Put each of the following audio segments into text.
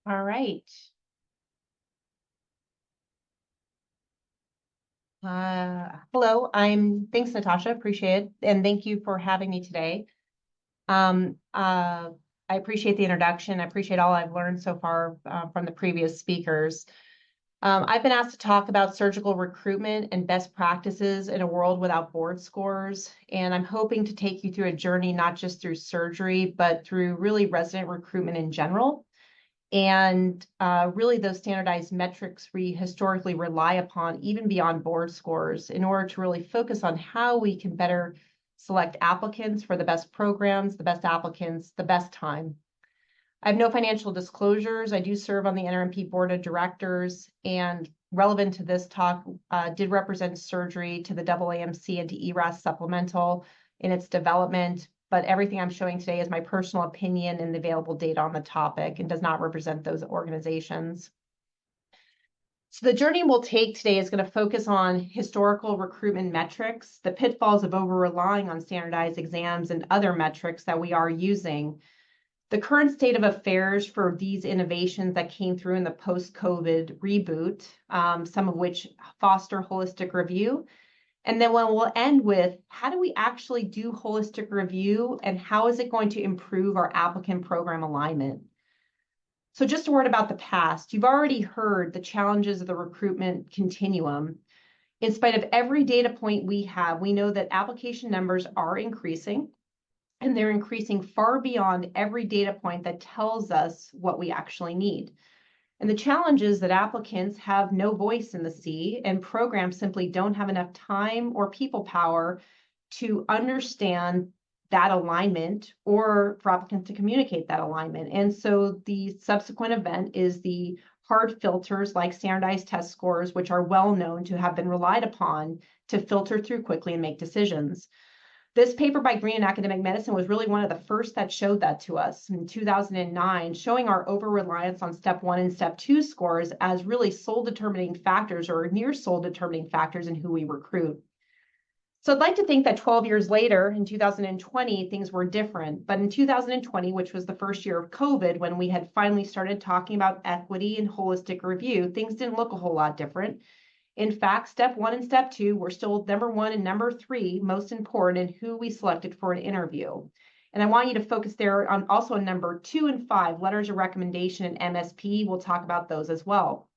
All right. Hello, thanks, Natasha. Appreciate it. And thank you for having me today. Um, uh, I appreciate the introduction. I appreciate all I've learned so far from the previous speakers. I've been asked to talk about surgical recruitment and best practices in a world without board scores. And I'm hoping to take you through a journey, not just through surgery, but through really resident recruitment in general. And really those standardized metrics we historically rely upon even beyond board scores in order to really focus on how we can better select applicants for the best programs, the best applicants, the best time. I have no financial disclosures. I do serve on the NRMP board of directors, and relevant to this talk, did represent surgery to the AAMC and to ERAS supplemental in its development, but everything I'm showing today is my personal opinion and the available data on the topic and does not represent those organizations. So the journey we'll take today is going to focus on historical recruitment metrics, the pitfalls of over-relying on standardized exams and other metrics that we are using, the current state of affairs for these innovations that came through in the post-COVID reboot, some of which foster holistic review. And then we'll end with, how do we actually do holistic review and how is it going to improve our applicant program alignment? So just a word about the past. You've already heard the challenges of the recruitment continuum. In spite of every data point we have, we know that application numbers are increasing, and they're increasing far beyond every data point that tells us what we actually need. And the challenge is that applicants have no voice in the sea, and programs simply don't have enough time or people power to understand that alignment or for applicants to communicate that alignment. And so the subsequent event is the hard filters like standardized test scores, which are well known to have been relied upon to filter through quickly and make decisions. This paper by Green in Academic Medicine was really one of the first that showed that to us in 2009, showing our over-reliance on step 1 and step 2 scores as really sole determining factors or near sole determining factors in who we recruit. So I'd like to think that 12 years later, in 2020, things were different. But in 2020, which was the first year of COVID, when we had finally started talking about equity and holistic review, things didn't look a whole lot different. In fact, step 1 and step 2 were still number 1 and number 3 most important in who we selected for an interview. And I want you to focus there on also number 2 and 5, letters of recommendation and MSP. We'll talk about those as well.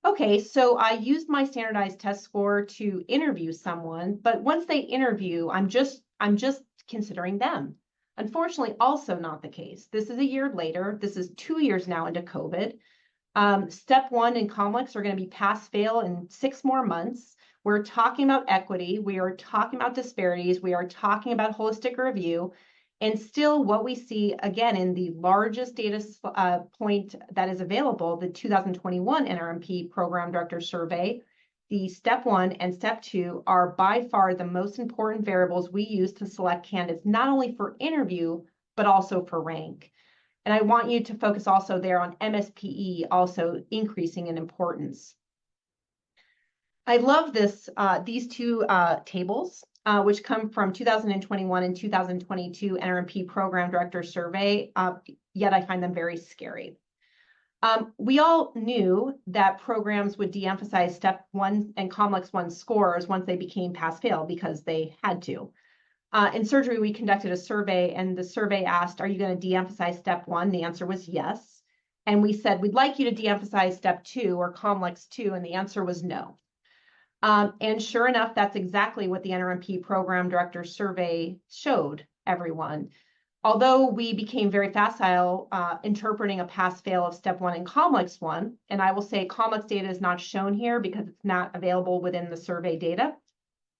Okay, so I used my standardized test score to interview someone, but once they interview, I'm just considering them. Unfortunately, also not the case. This is a year later. This is 2 years now into COVID. Step 1 and COMLEX are going to be pass-fail in 6 more months. We're talking about equity. We are talking about disparities. We are talking about holistic review. And still what we see, again, in the largest data point that is available, the 2021 NRMP Program Director Survey, the step 1 and step 2 are by far the most important variables we use to select candidates, not only for interview, but also for rank. And I want you to focus also there on MSPE also increasing in importance. I love these two tables, which come from 2021 and 2022 NRMP Program Director Survey, yet I find them very scary. We all knew that programs would de-emphasize step 1 and COMLEX 1 scores once they became pass-fail because they had to. In surgery, we conducted a survey, and the survey asked, are you going to de-emphasize step 1? The answer was yes. And we said, we'd like you to de-emphasize step 2 or COMLEX 2, and the answer was no. And sure enough, that's exactly what the NRMP Program Director Survey showed everyone. Although we became very facile interpreting a pass-fail of step 1 and COMLEX 1, and I will say COMLEX data is not shown here because it's not available within the survey data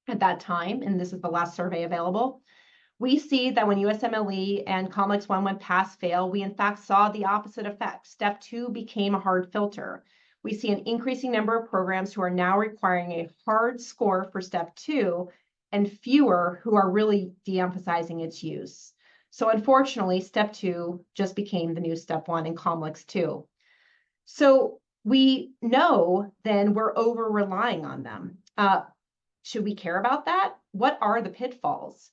at that time, and this is the last survey available, we see that when USMLE and COMLEX 1 went pass-fail, we in fact saw the opposite effect. Step 2 became a hard filter. We see an increasing number of programs who are now requiring a hard score for step 2 and fewer who are really de-emphasizing its use. So unfortunately, step 2 just became the new step 1 in COMLEX 2. So we know then we're over-relying on them. Should we care about that? What are the pitfalls?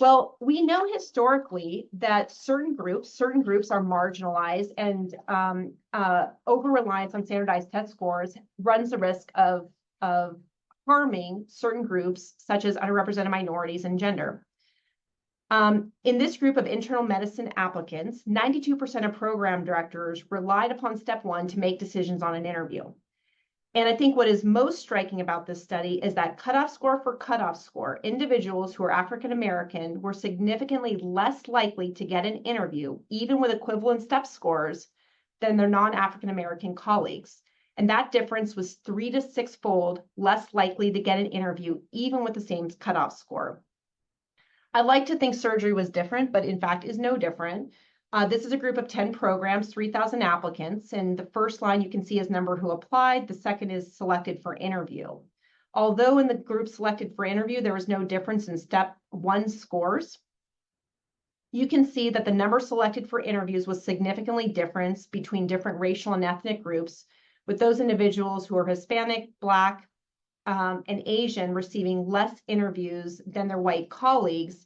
Well, we know historically that certain groups are marginalized, and over-reliance on standardized test scores runs the risk of harming certain groups, such as underrepresented minorities and gender. In this group of internal medicine applicants, 92% of program directors relied upon step one to make decisions on an interview. And I think what is most striking about this study is that cutoff score for cutoff score, individuals who are African American were significantly less likely to get an interview, even with equivalent step scores, than their non-African American colleagues. And that difference was 3 to 6-fold less likely to get an interview, even with the same cutoff score. I like to think surgery was different, but in fact is no different. This is a group of 10 programs, 3,000 applicants, and the first line you can see is number who applied, the second is selected for interview. Although in the group selected for interview, there was no difference in step one scores, you can see that the number selected for interviews was significantly different between different racial and ethnic groups, with those individuals who are Hispanic, Black, and Asian receiving less interviews than their white colleagues,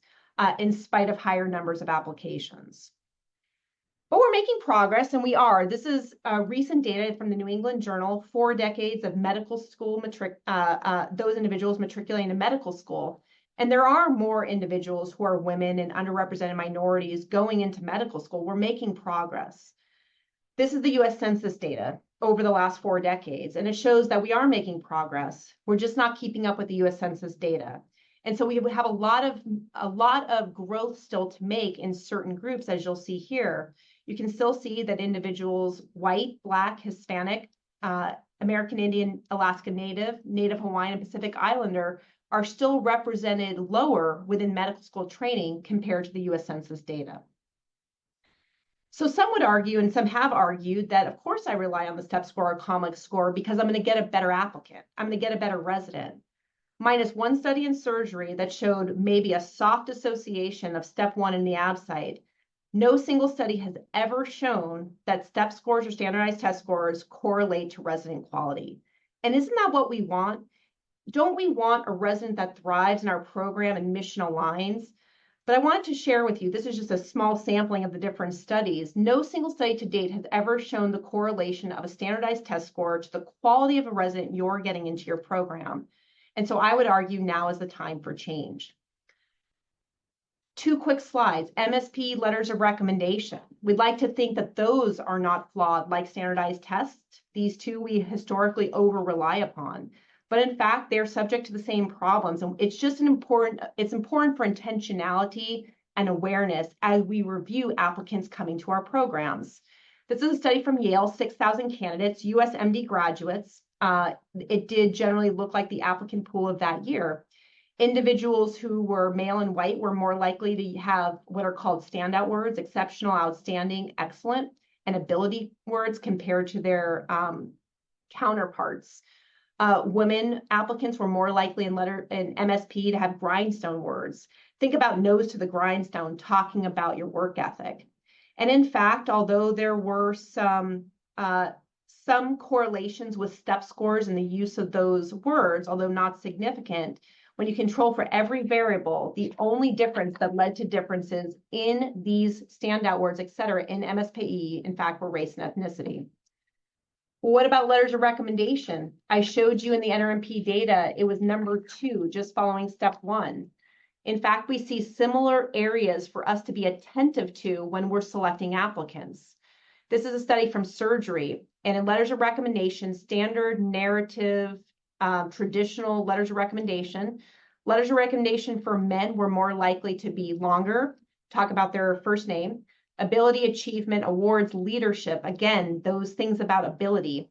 in spite of higher numbers of applications. But we're making progress, and we are. This is recent data from the New England Journal, 4 decades of medical school, those individuals matriculating to medical school. And there are more individuals who are women and underrepresented minorities going into medical school. We're making progress. This is the US Census data over the last 4 decades, and it shows that we are making progress. We're just not keeping up with the US Census data. And so we have a lot of growth still to make in certain groups, as you'll see here. You can still see that individuals, white, Black, Hispanic, American Indian, Alaska Native, Native Hawaiian, and Pacific Islander are still represented lower within medical school training compared to the US Census data. So some would argue, and some have argued, that of course I rely on the step score or COMLEX score because I'm going to get a better applicant. I'm going to get a better resident. Minus one study in surgery that showed maybe a soft association of step one in the ABSITE. No single study has ever shown that step scores or standardized test scores correlate to resident quality. And isn't that what we want? Don't we want a resident that thrives in our program and mission aligns? But I wanted to share with you, this is just a small sampling of the different studies. No single study to date has ever shown the correlation of a standardized test score to the quality of a resident you're getting into your program. And so I would argue now is the time for change. 2 quick slides. MSP letters of recommendation. We'd like to think that those are not flawed like standardized tests. These two we historically over-rely upon. But in fact, they're subject to the same problems. And it's just it's important for intentionality and awareness as we review applicants coming to our programs. This is a study from Yale, 6,000 candidates, US MD graduates. It did generally look like the applicant pool of that year. Individuals who were male and white were more likely to have what are called standout words, exceptional, outstanding, excellent, and ability words compared to their counterparts. Women applicants were more likely in MSP to have grindstone words. Think about nose to the grindstone, talking about your work ethic. And in fact, although there were some correlations with step scores and the use of those words, although not significant, when you control for every variable, the only difference that led to differences in these standout words, et cetera, in MSPE, in fact, were race and ethnicity. Well, what about letters of recommendation? I showed you in the NRMP data, it was number 2, just following step 1. In fact, we see similar areas for us to be attentive to when we're selecting applicants. This is a study from surgery, and in letters of recommendation, standard, narrative, traditional letters of recommendation. Letters of recommendation for men were more likely to be longer, talk about their first name, ability, achievement, awards, leadership, again, those things about ability.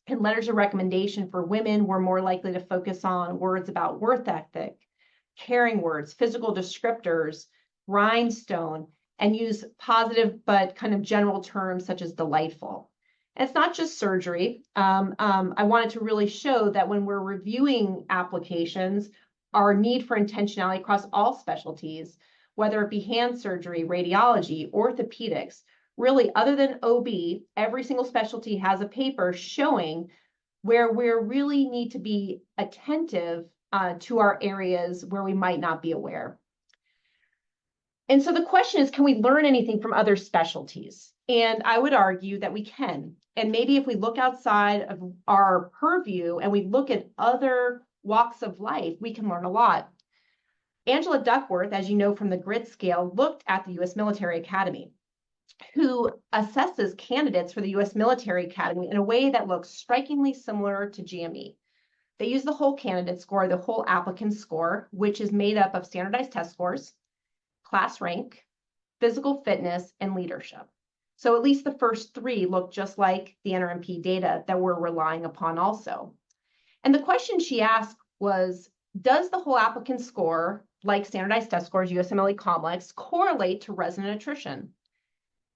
And letters of recommendation for women were more likely to focus on words about work ethic, caring words, physical descriptors, rhinestone, and use positive but kind of general terms such as delightful. And it's not just surgery. I wanted to really show that when we're reviewing applications, our need for intentionality across all specialties, whether it be hand surgery, radiology, orthopedics, really other than OB, every single specialty has a paper showing where we really need to be attentive to our areas where we might not be aware. And so the question is, can we learn anything from other specialties? And I would argue that we can. And maybe if we look outside of our purview and we look at other walks of life, we can learn a lot. Angela Duckworth, as you know from the grit scale, looked at the U.S. Military Academy, who assesses candidates for the U.S. Military Academy in a way that looks strikingly similar to GME. They use the whole candidate score, the whole applicant score, which is made up of standardized test scores, class rank, physical fitness, and leadership. So at least the first three look just like the NRMP data that we're relying upon also. And the question she asked was, does the whole applicant score, like standardized test scores, USMLE complex, correlate to resident attrition?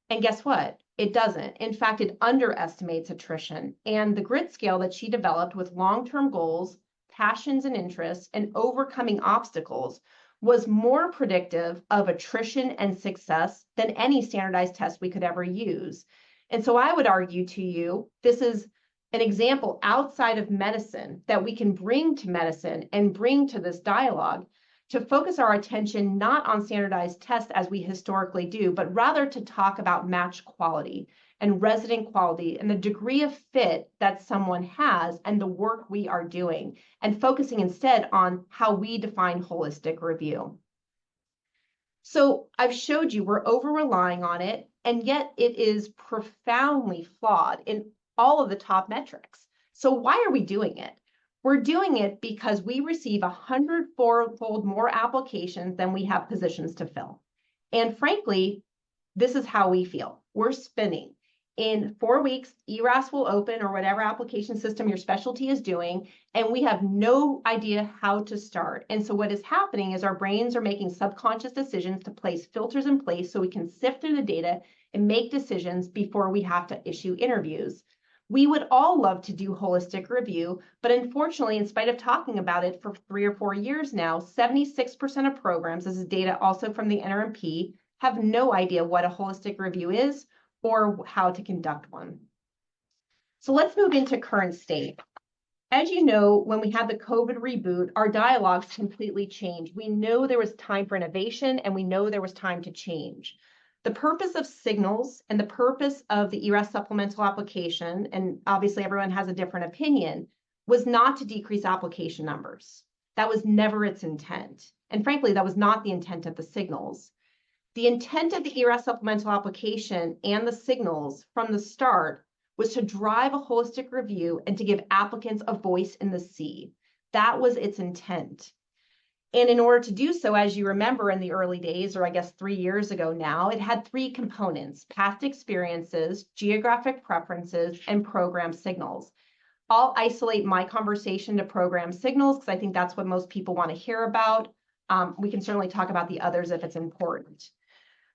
And guess what? It doesn't. In fact, it underestimates attrition. And the grit scale that she developed with long-term goals, passions and interests, and overcoming obstacles was more predictive of attrition and success than any standardized test we could ever use. And so I would argue to you, this is an example outside of medicine that we can bring to medicine and bring to this dialogue to focus our attention not on standardized tests as we historically do, but rather to talk about match quality and resident quality and the degree of fit that someone has and the work we are doing, and focusing instead on how we define holistic review. So I've showed you we're over-relying on it, and yet it is profoundly flawed in all of the top metrics. So why are we doing it? We're doing it because we receive 100-fold more applications than we have positions to fill. And frankly, this is how we feel. We're spinning. In 4 weeks, ERAS will open, or whatever application system your specialty is doing, and we have no idea how to start. And so what is happening is our brains are making subconscious decisions to place filters in place so we can sift through the data and make decisions before we have to issue interviews. We would all love to do holistic review, but unfortunately, in spite of talking about it for 3 or 4 years now, 76% of programs, this is data also from the NRMP, have no idea what a holistic review is or how to conduct one. So let's move into current state. As you know, when we had the COVID reboot, our dialogues completely changed. We know there was time for innovation, and we know there was time to change. The purpose of signals and the purpose of the ERAS supplemental application, and obviously everyone has a different opinion, was not to decrease application numbers. That was never its intent. And frankly, that was not the intent of the signals. The intent of the ERAS supplemental application and the signals from the start was to drive a holistic review and to give applicants a voice in the sea. That was its intent. And in order to do so, as you remember in the early days, or I guess 3 years ago now, it had 3 components: past experiences, geographic preferences, and program signals. I'll isolate my conversation to program signals because I think that's what most people want to hear about. We can certainly talk about the others if it's important.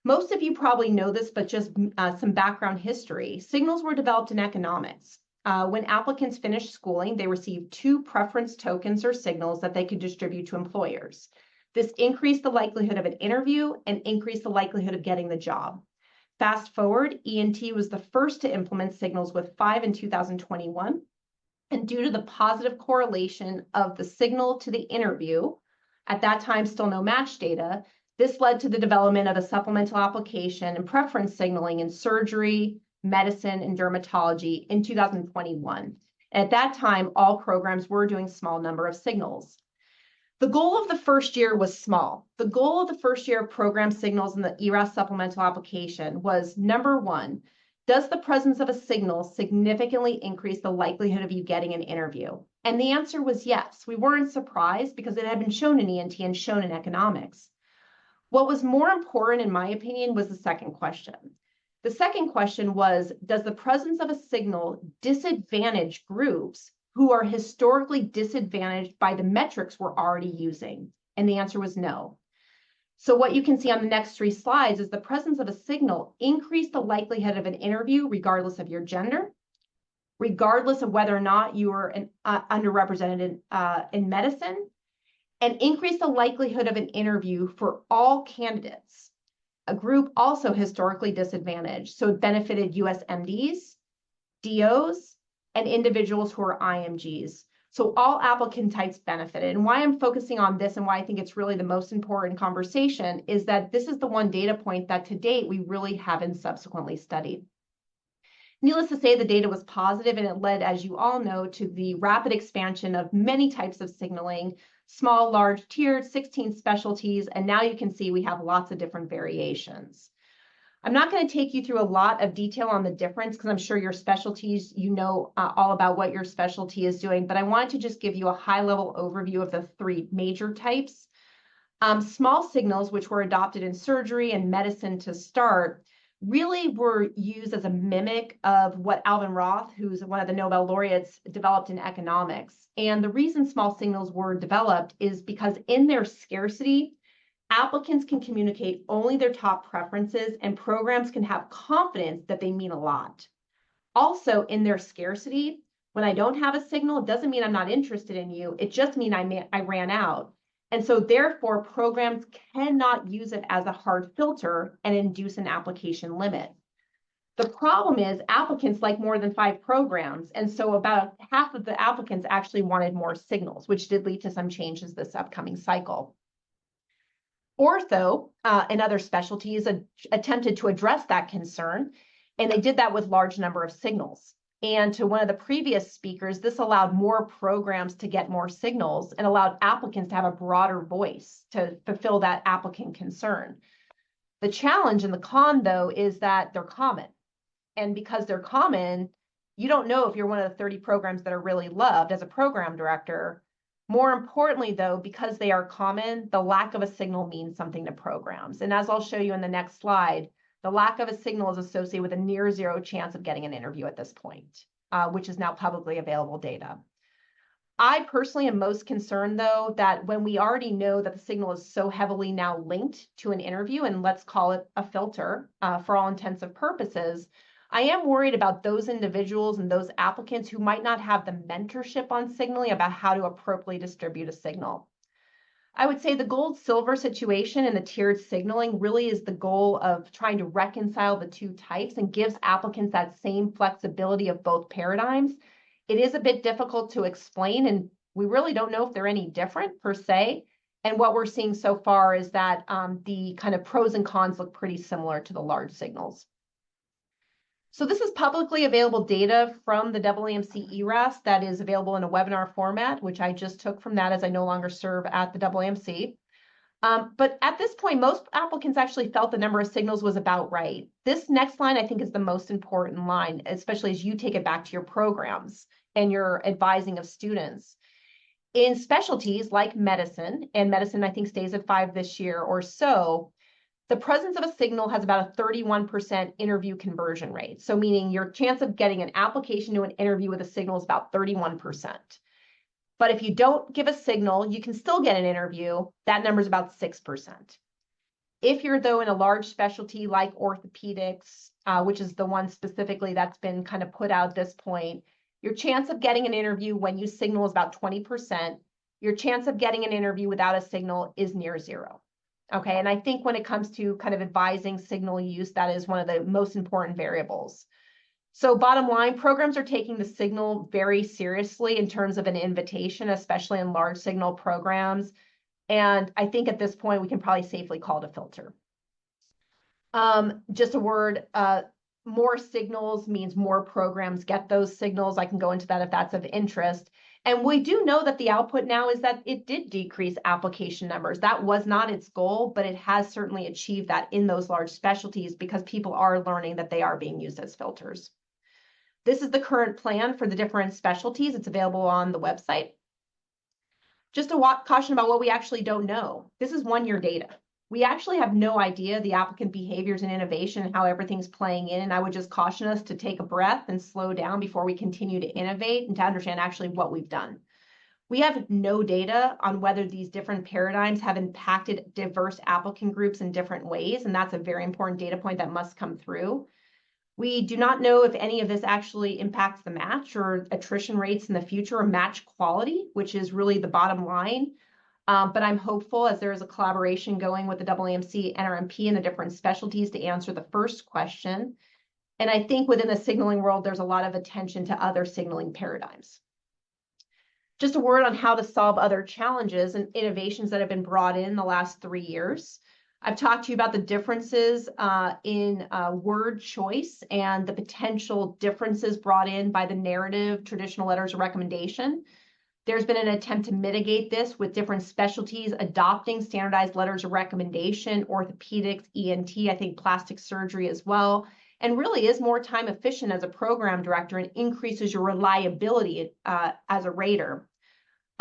Most of you probably know this, but just some background history. Signals were developed in economics. When applicants finished schooling, they received 2 preference tokens or signals that they could distribute to employers. This increased the likelihood of an interview and increased the likelihood of getting the job. Fast forward, ENT was the first to implement signals with 5 in 2021. And due to the positive correlation of the signal to the interview, at that time still no match data, this led to the development of a supplemental application and preference signaling in surgery, medicine, and dermatology in 2021. And at that time, all programs were doing small number of signals. The goal of the first year was small. The goal of the first year of program signals in the ERAS supplemental application was, number 1, does the presence of a signal significantly increase the likelihood of you getting an interview? And the answer was yes. We weren't surprised because it had been shown in ENT and shown in economics. What was more important, in my opinion, was the second question. The second question was, does the presence of a signal disadvantage groups who are historically disadvantaged by the metrics we're already using? And the answer was no. So what you can see on the next 3 slides is the presence of a signal increased the likelihood of an interview regardless of your gender, regardless of whether or not you were underrepresented in medicine, and increase the likelihood of an interview for all candidates, a group also historically disadvantaged. So it benefited US MDs, DOs, and individuals who are IMGs. So all applicant types benefited. And why I'm focusing on this and why I think it's really the most important conversation is that this is the one data point that to date we really haven't subsequently studied. Needless to say, the data was positive and it led, as you all know, to the rapid expansion of many types of signaling, small, large, tiered, 16 specialties, and now you can see we have lots of different variations. I'm not going to take you through a lot of detail on the difference because I'm sure your specialties, you know all about what your specialty is doing, but I wanted to just give you a high-level overview of the three major types. Small signals, which were adopted in surgery and medicine to start, really were used as a mimic of what Alvin Roth, who's one of the Nobel laureates, developed in economics. And the reason small signals were developed is because in their scarcity, applicants can communicate only their top preferences and programs can have confidence that they mean a lot. Also, in their scarcity, when I don't have a signal, it doesn't mean I'm not interested in you. It just means I ran out. And so therefore, programs cannot use it as a hard filter and induce an application limit. The problem is applicants like more than 5 programs. And so about half of the applicants actually wanted more signals, which did lead to some changes this upcoming cycle. Ortho and other specialties attempted to address that concern, and they did that with large number of signals. And to one of the previous speakers, this allowed more programs to get more signals and allowed applicants to have a broader voice to fulfill that applicant concern. The challenge and the con, though, is that they're common. And because they're common, you don't know if you're one of the 30 programs that are really loved as a program director. More importantly, though, because they are common, the lack of a signal means something to programs. And as I'll show you in the next slide, the lack of a signal is associated with a near zero chance of getting an interview at this point, which is now publicly available data. I personally am most concerned, though, that when we already know that the signal is so heavily now linked to an interview, and let's call it a filter for all intents and purposes, I am worried about those individuals and those applicants who might not have the mentorship on signaling about how to appropriately distribute a signal. I would say the gold-silver situation in the tiered signaling really is the goal of trying to reconcile the two types and gives applicants that same flexibility of both paradigms. It is a bit difficult to explain, and we really don't know if they're any different per se. And what we're seeing so far is that the kind of pros and cons look pretty similar to the large signals. So this is publicly available data from the AAMC ERAS that is available in a webinar format, which I just took from that as I no longer serve at the AAMC. But at this point, most applicants actually felt the number of signals was about right. This next line, I think, is the most important line, especially as you take it back to your programs and your advising of students. In specialties like medicine, and medicine I think stays at 5 this year or so, the presence of a signal has about a 31% interview conversion rate. So meaning your chance of getting an application to an interview with a signal is about 31%. But if you don't give a signal, you can still get an interview. That number is about 6%. If you're, though, in a large specialty like orthopedics, which is the one specifically that's been kind of put out at this point, your chance of getting an interview when you signal is about 20%. Your chance of getting an interview without a signal is near zero. Okay, and I think when it comes to kind of advising signal use, that is one of the most important variables. So bottom line, programs are taking the signal very seriously in terms of an invitation, especially in large signal programs. And I think at this point, we can probably safely call it a filter. Just a word, more signals means more programs get those signals. I can go into that if that's of interest. And we do know that the output now is that it did decrease application numbers. That was not its goal, but it has certainly achieved that in those large specialties because people are learning that they are being used as filters. This is the current plan for the different specialties. It's available on the website. Just a caution about what we actually don't know. This is 1-year data. We actually have no idea the applicant behaviors and innovation and how everything's playing in. And I would just caution us to take a breath and slow down before we continue to innovate and to understand actually what we've done. We have no data on whether these different paradigms have impacted diverse applicant groups in different ways. And that's a very important data point that must come through. We do not know if any of this actually impacts the match or attrition rates in the future or match quality, which is really the bottom line. But I'm hopeful as there is a collaboration going with the AAMC, NRMP, and the different specialties to answer the first question. And I think within the signaling world, there's a lot of attention to other signaling paradigms. Just a word on how to solve other challenges and innovations that have been brought in the last 3 years. I've talked to you about the differences in word choice and the potential differences brought in by the narrative traditional letters of recommendation. There's been an attempt to mitigate this with different specialties adopting standardized letters of recommendation, orthopedics, ENT, I think plastic surgery as well, and really is more time efficient as a program director and increases your reliability as a rater.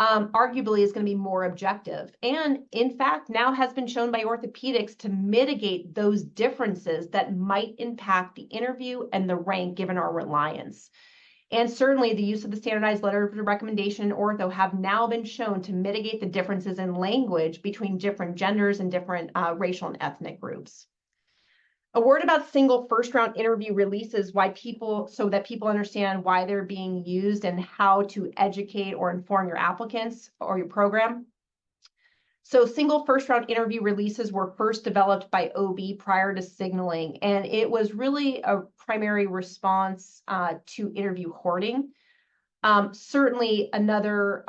Arguably is going to be more objective. And in fact, now has been shown by orthopedics to mitigate those differences that might impact the interview and the rank given our reliance. And certainly the use of the standardized letter of recommendation in ortho have now been shown to mitigate the differences in language between different genders and different racial and ethnic groups. A word about single first round interview releases, so that people understand why they're being used and how to educate or inform your applicants or your program. So single first round interview releases were first developed by OB prior to signaling, and it was really a primary response to interview hoarding. Certainly another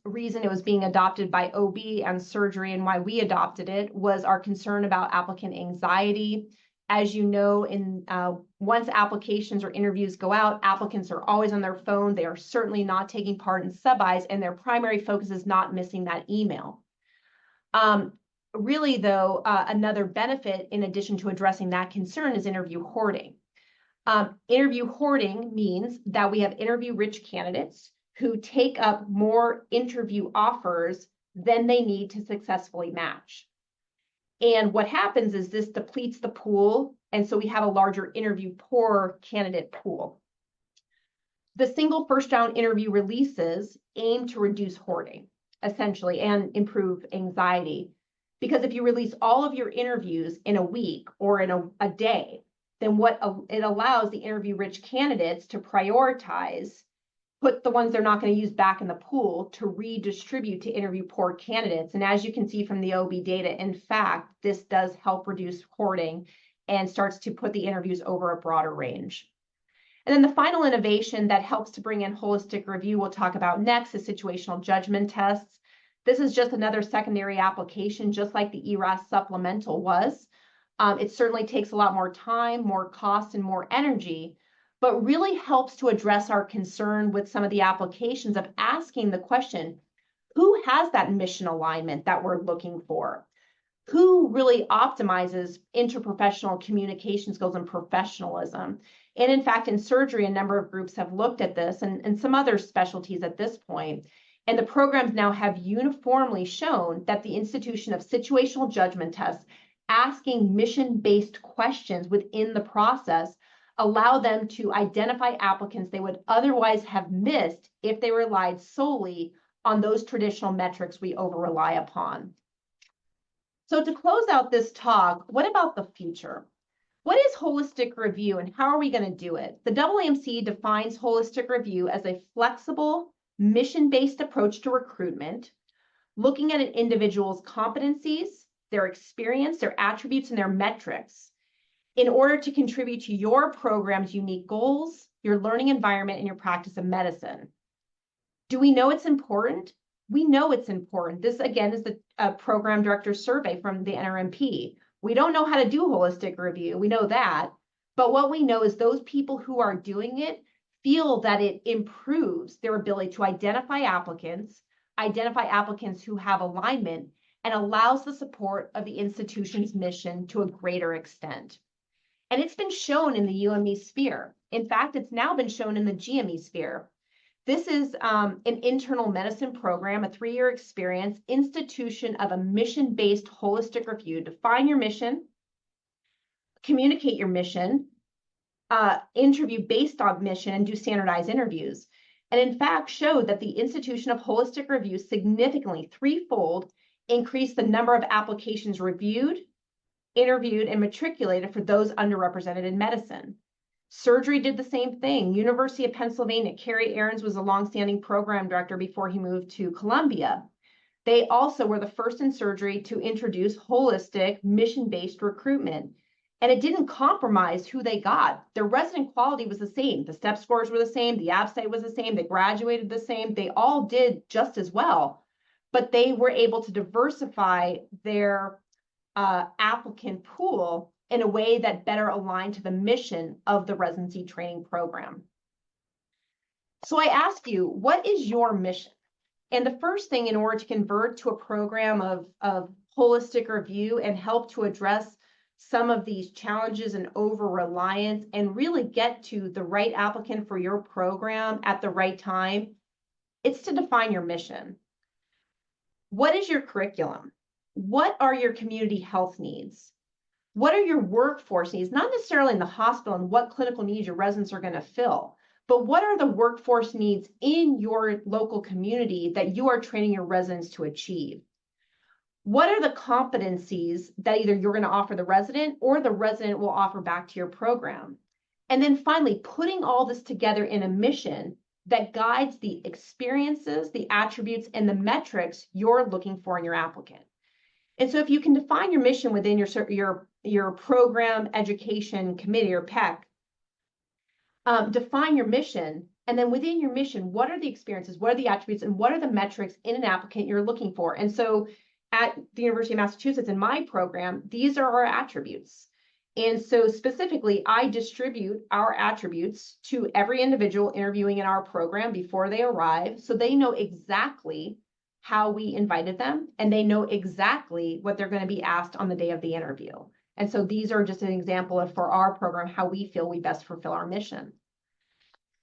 reason it was being adopted by OB and surgery and why we adopted it was our concern about applicant anxiety. As you know, once applications or interviews go out, applicants are always on their phone. They are certainly not taking part in sub-Is, and their primary focus is not missing that email. Really, though, another benefit in addition to addressing that concern is interview hoarding. Interview hoarding means that we have interview-rich candidates who take up more interview offers than they need to successfully match. And what happens is this depletes the pool, and so we have a larger interview poor candidate pool. The single first round interview releases aim to reduce hoarding, essentially, and improve anxiety. Because if you release all of your interviews in a week or in a day, then it allows the interview-rich candidates to prioritize, put the ones they're not going to use back in the pool to redistribute to interview poor candidates. And as you can see from the OB data, in fact, this does help reduce hoarding and starts to put the interviews over a broader range. And then the final innovation that helps to bring in holistic review we'll talk about next is situational judgment tests. This is just another secondary application, just like the ERAS supplemental was. It certainly takes a lot more time, more cost, and more energy, but really helps to address our concern with some of the applications of asking the question, who has that mission alignment that we're looking for? Who really optimizes interprofessional communication skills and professionalism? And in fact, in surgery, a number of groups have looked at this and some other specialties at this point. And the programs now have uniformly shown that the institution of situational judgment tests, asking mission-based questions within the process, allow them to identify applicants they would otherwise have missed if they relied solely on those traditional metrics we over-rely upon. So to close out this talk, what about the future? What is holistic review and how are we going to do it? The AAMC defines holistic review as a flexible, mission-based approach to recruitment, looking at an individual's competencies, their experience, their attributes, and their metrics in order to contribute to your program's unique goals, your learning environment, and your practice of medicine. Do we know it's important? We know it's important. This, again, is the program director survey from the NRMP. We don't know how to do holistic review. We know that. But what we know is those people who are doing it feel that it improves their ability to identify applicants who have alignment, and allows the support of the institution's mission to a greater extent. And it's been shown in the UME sphere. In fact, it's now been shown in the GME sphere. This is an internal medicine program, a 3-year experience, institution of a mission-based holistic review. Define your mission, communicate your mission, interview based on mission, and do standardized interviews. And in fact, showed that the institution of holistic review significantly, threefold, increased the number of applications reviewed, interviewed, and matriculated for those underrepresented in medicine. Surgery did the same thing. University of Pennsylvania, Kerry Ahrens was a longstanding program director before he moved to Columbia. They also were the first in surgery to introduce holistic, mission-based recruitment. And it didn't compromise who they got. Their resident quality was the same. The step scores were the same. The ABSTITE was the same. They graduated the same. They all did just as well. But they were able to diversify their applicant pool in a way that better aligned to the mission of the residency training program. So I ask you, what is your mission? And the first thing, in order to convert to a program of holistic review and help to address some of these challenges and over-reliance and really get to the right applicant for your program at the right time, it's to define your mission. What is your curriculum? What are your community health needs? What are your workforce needs? Not necessarily in the hospital and what clinical needs your residents are going to fill, but what are the workforce needs in your local community that you are training your residents to achieve? What are the competencies that either you're going to offer the resident or the resident will offer back to your program? And then finally, putting all this together in a mission that guides the experiences, the attributes, and the metrics you're looking for in your applicant. And so if you can define your mission within your program education committee or PEC, define your mission, and then within your mission, what are the experiences, what are the attributes, and what are the metrics in an applicant you're looking for? And so at the University of Massachusetts, in my program, these are our attributes. And so specifically, I distribute our attributes to every individual interviewing in our program before they arrive, so they know exactly how we invited them, and they know exactly what they're going to be asked on the day of the interview. And so these are just an example of, for our program, how we feel we best fulfill our mission.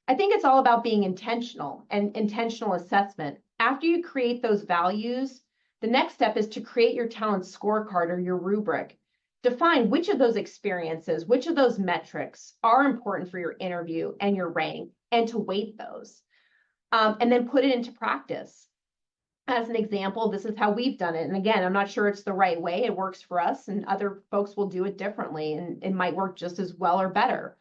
I think it's all about being intentional and intentional assessment. After you create those values, the next step is to create your talent scorecard or your rubric. Define which of those experiences, which of those metrics are important for your interview and your rank, and to weight those. And then put it into practice. As an example, this is how we've done it. And again, I'm not sure it's the right way. It works for us, and other folks will do it differently, and it might work just as well or better.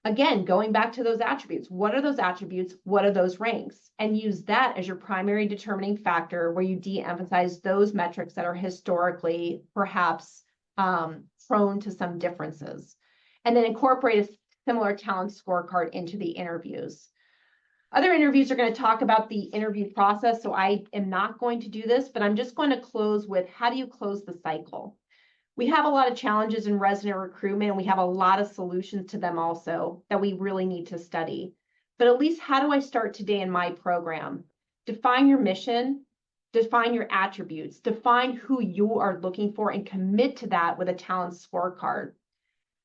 Again, going back to those attributes, what are those attributes? What are those ranks? And use that as your primary determining factor, where you de-emphasize those metrics that are historically perhaps prone to some differences. And then incorporate a similar talent scorecard into the interviews. Other interviews are going to talk about the interview process, so I am not going to do this, but I'm just going to close with, how do you close the cycle? We have a lot of challenges in resident recruitment, and we have a lot of solutions to them also that we really need to study. But at least, how do I start today in my program? Define your mission, define your attributes, define who you are looking for, and commit to that with a talent scorecard.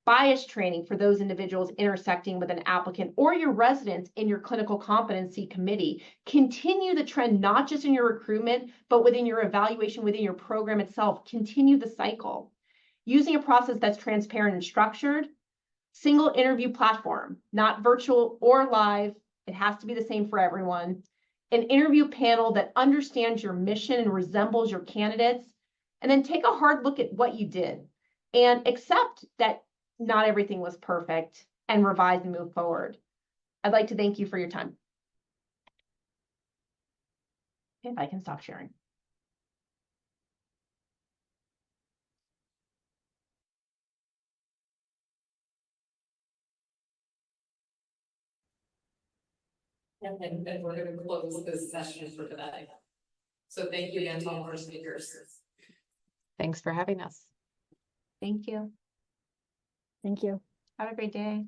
Bias training for those individuals intersecting with an applicant or your residents in your clinical competency committee. Continue the trend, not just in your recruitment, but within your evaluation, within your program itself. Continue the cycle. Using a process that's transparent and structured. Single interview platform, not virtual or live. It has to be the same for everyone. An interview panel that understands your mission and resembles your candidates. And then take a hard look at what you did and accept that not everything was perfect, and revise and move forward. I'd like to thank you for your time. If I can stop sharing. And we're going to close this session for today. So thank you again to all our speakers. Thanks for having us. Thank you. Thank you. Have a great day.